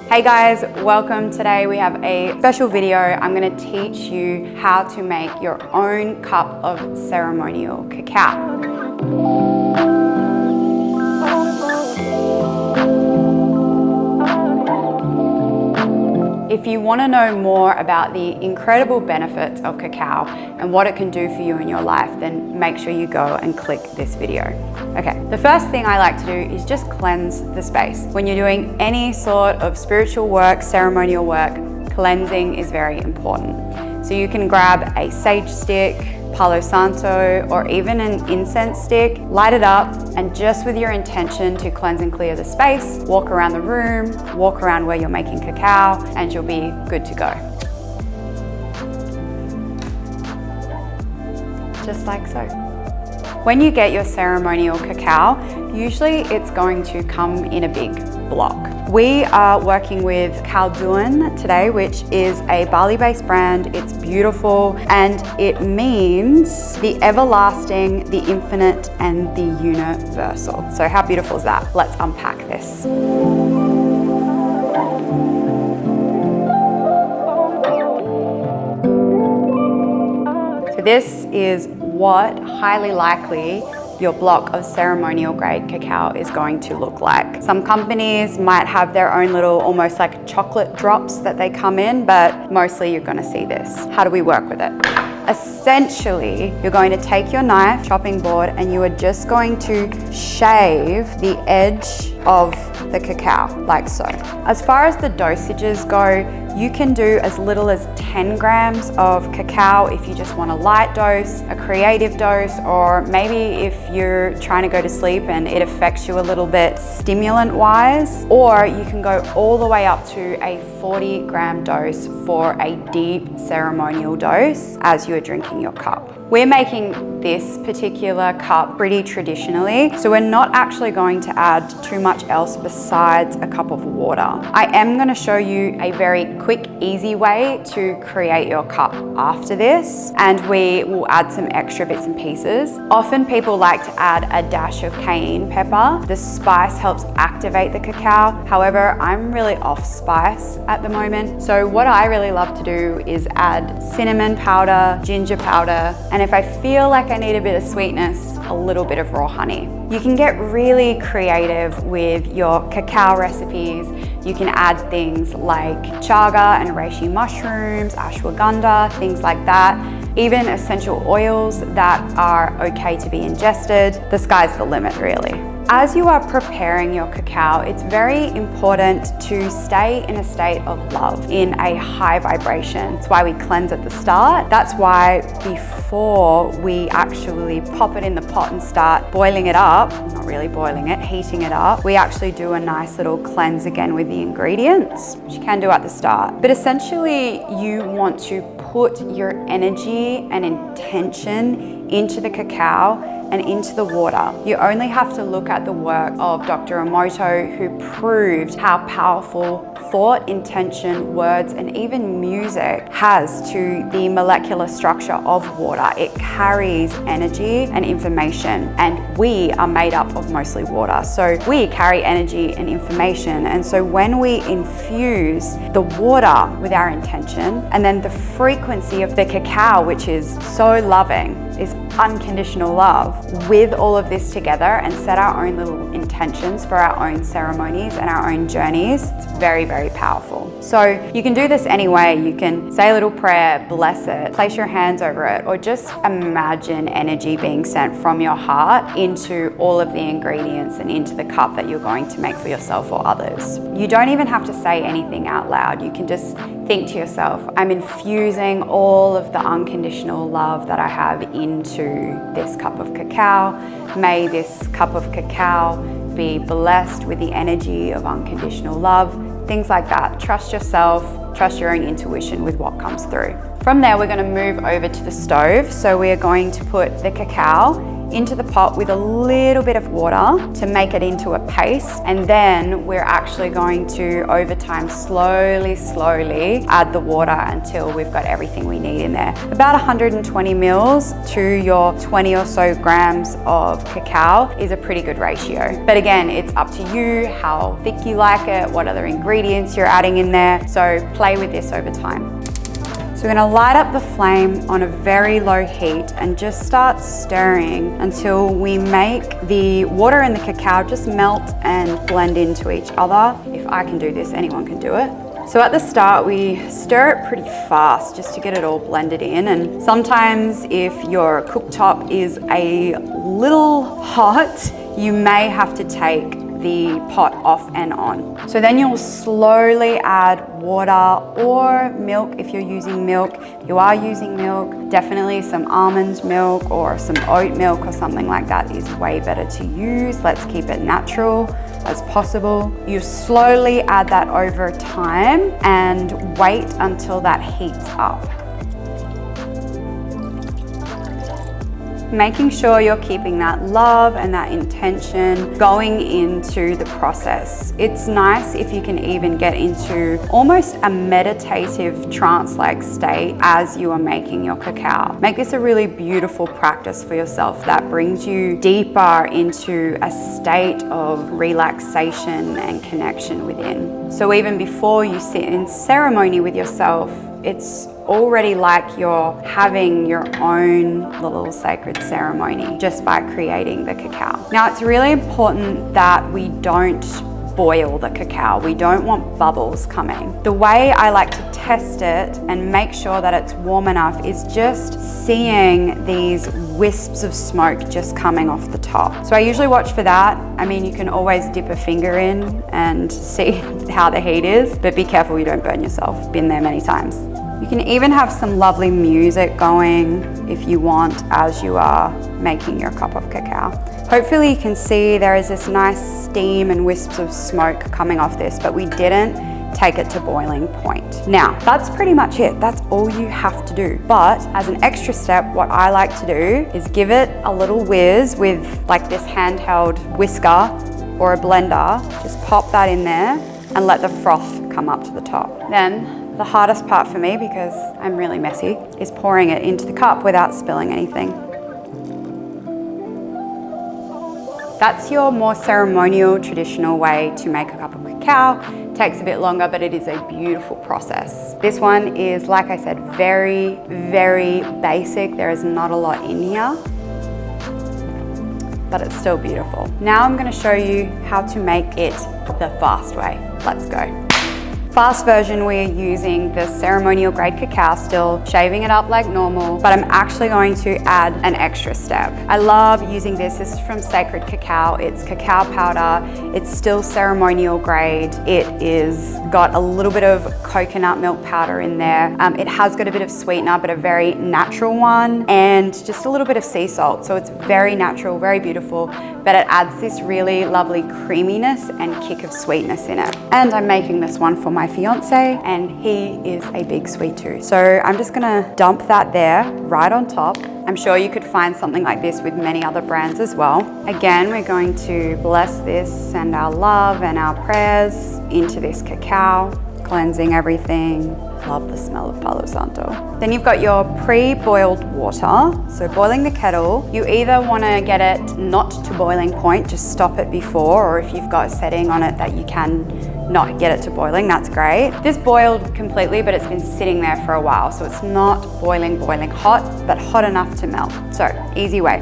Hey guys, welcome. Today we have a special video. I'm going to teach you how to make your own cup of ceremonial cacao. If you want to know more about the incredible benefits of cacao and what it can do for you in your life, then make sure you go and click this video. Okay, the first thing I like to do is just cleanse the space. When you're doing any sort of spiritual work, ceremonial work, cleansing is very important. So you can grab a sage stick, Palo Santo, or even an incense stick, light it up, and just with your intention to cleanse and clear the space, walk around the room, walk around where you're making cacao, and you'll be good to go. Just like so. When you get your ceremonial cacao, usually it's going to come in a big block. We are working with Cacao today, which is a Bali-based brand. It's beautiful and it means the everlasting, the infinite, and the universal. So how beautiful is that? Let's unpack this. So this is what highly likely your block of ceremonial grade cacao is going to look like. Some companies might have their own little, almost like chocolate drops that they come in, but mostly you're gonna see this. How do we work with it? Essentially, you're going to take your knife, chopping board, and you are just going to shave the edge of the cacao, like so. As far as the dosages go, you can do as little as 10 grams of cacao if you just want a light dose, a creative dose, or maybe if you're trying to go to sleep and it affects you a little bit stimulant-wise, or you can go all the way up to a 40-gram dose for a deep ceremonial dose as you are drinking your cup. We're making this particular cup pretty traditionally, so we're not actually going to add too much else besides a cup of water. I am going to show you a very quick, easy way to create your cup after this, and we will add some extra bits and pieces. Often people like to add a dash of cayenne pepper. The spice helps activate the cacao. However, I'm really off spice at the moment, so what I really love to do is add cinnamon powder, ginger powder, and if I feel like I need a bit of sweetness, a little bit of raw honey. You can get really creative with your cacao recipes. You can add things like chaga and reishi mushrooms, ashwagandha, things like that. Even essential oils that are okay to be ingested. The sky's the limit, really. As you are preparing your cacao, it's very important to stay in a state of love, in a high vibration. That's why we cleanse at the start. That's why before we actually pop it in the pot and start boiling it up, not really boiling it, heating it up, we actually do a nice little cleanse again with the ingredients, which you can do at the start. But essentially, you want to put your energy and intention into the cacao and into the water. You only have to look at the work of Dr. Emoto, who proved how powerful thought, intention, words, and even music has to the molecular structure of water. It carries energy and information, and we are made up of mostly water. So we carry energy and information, and so when we infuse the water with our intention, and then the frequency of the cacao, which is so loving, is unconditional love, with all of this together and set our own little intentions for our own ceremonies and our own journeys, it's very, very powerful. So you can do this anyway. You can say a little prayer, bless it, place your hands over it, or just imagine energy being sent from your heart into all of the ingredients and into the cup that you're going to make for yourself or others. You don't even have to say anything out loud. You can just think to yourself, I'm infusing all of the unconditional love that I have into this cup of cacao. May this cup of cacao be blessed with the energy of unconditional love. Things like that. Trust yourself, trust your own intuition with what comes through. From there, we're going to move over to the stove. So we are going to put the cacao into the pot with a little bit of water to make it into a paste. And then we're actually going to, over time, slowly add the water until we've got everything we need in there. About 120 mils to your 20 or so grams of cacao is a pretty good ratio. But again, it's up to you how thick you like it, what other ingredients you're adding in there. So play with this over time. So we're gonna light up the flame on a very low heat and just start stirring until we make the water and the cacao just melt and blend into each other. If I can do this, anyone can do it. So at the start, we stir it pretty fast just to get it all blended in. And sometimes if your cooktop is a little hot, you may have to take the pot off and on. So then you'll slowly add water or milk if you're using milk. If you are using milk, definitely some almond milk or some oat milk or something like that is way better to use. Let's keep it natural as possible. You slowly add that over time and wait until that heats up. Making sure you're keeping that love and that intention going into the process. It's nice if you can even get into almost a meditative trance-like state as you are making your cacao. Make this a really beautiful practice for yourself that brings you deeper into a state of relaxation and connection within. So even before you sit in ceremony with yourself, it's already like you're having your own little sacred ceremony just by creating the cacao. Now, it's really important that we don't boil the cacao. We don't want bubbles coming. The way I like to test it and make sure that it's warm enough is just seeing these wisps of smoke just coming off the top. So I usually watch for that. I mean, you can always dip a finger in and see how the heat is, but be careful you don't burn yourself. Been there many times. You can even have some lovely music going if you want as you are making your cup of cacao. Hopefully you can see there is this nice steam and wisps of smoke coming off this, but we didn't take it to boiling point. Now, that's pretty much it. That's all you have to do. But as an extra step, what I like to do is give it a little whiz with like this handheld whisker or a blender. Just pop that in there and let the froth come up to the top. Then, the hardest part for me, because I'm really messy, is pouring it into the cup without spilling anything. That's your more ceremonial, traditional way to make a cup of cacao. It takes a bit longer, but it is a beautiful process. This one is, like I said, very basic. There is not a lot in here, but it's still beautiful. Now I'm going to show you how to make it the fast way. Let's go. Fast version, we are using the ceremonial grade cacao still, shaving it up like normal, but I'm actually going to add an extra step. I love using this. This is from Sacred Cacao. It's cacao powder. It's still ceremonial grade. It is got a little bit of coconut milk powder in there. It has got a bit of sweetener, but a very natural one, and just a little bit of sea salt. So it's very natural, very beautiful, but it adds this really lovely creaminess and kick of sweetness in it. And I'm making this one for my fiance, and he is a big sweet tooth. So I'm just gonna dump that there right on top. I'm sure you could find something like this with many other brands as well. Again, we're going to bless this, send our love and our prayers into this cacao, cleansing everything. Love the smell of Palo Santo. Then you've got your pre-boiled water. So boiling the kettle, you either want to get it not to boiling point, just stop it before, or if you've got a setting on it that you can not get it to boiling, that's great. This boiled completely, but it's been sitting there for a while, so it's not boiling hot, but hot enough to melt. So easy way.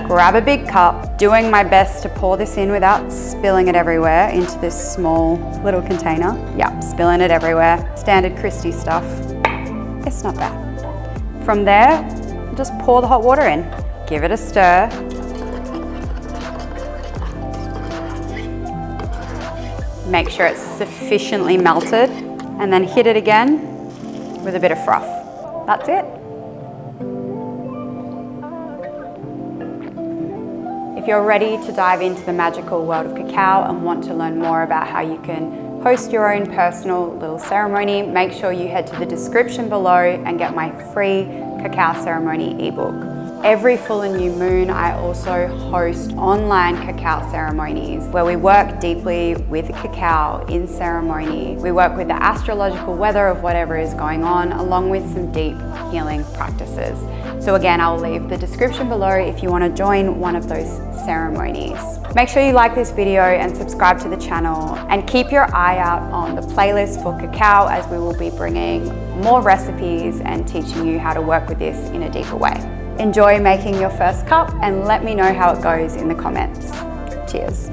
Grab a big cup, doing my best to pour this in without spilling it everywhere into this small little container. Yeah, spilling it everywhere. Standard Christie stuff. It's not bad. From there, just pour the hot water in. Give it a stir. Make sure it's sufficiently melted, and then hit it again with a bit of froth. That's it. If you're ready to dive into the magical world of cacao and want to learn more about how you can host your own personal little ceremony, make sure you head to the description below and get my free cacao ceremony ebook. Every full and new moon, I also host online cacao ceremonies where we work deeply with cacao in ceremony. We work with the astrological weather of whatever is going on, along with some deep healing practices. So again, I'll leave the description below if you want to join one of those ceremonies. Make sure you like this video and subscribe to the channel, and keep your eye out on the playlist for cacao, as we will be bringing more recipes and teaching you how to work with this in a deeper way. Enjoy making your first cup and let me know how it goes in the comments. Cheers.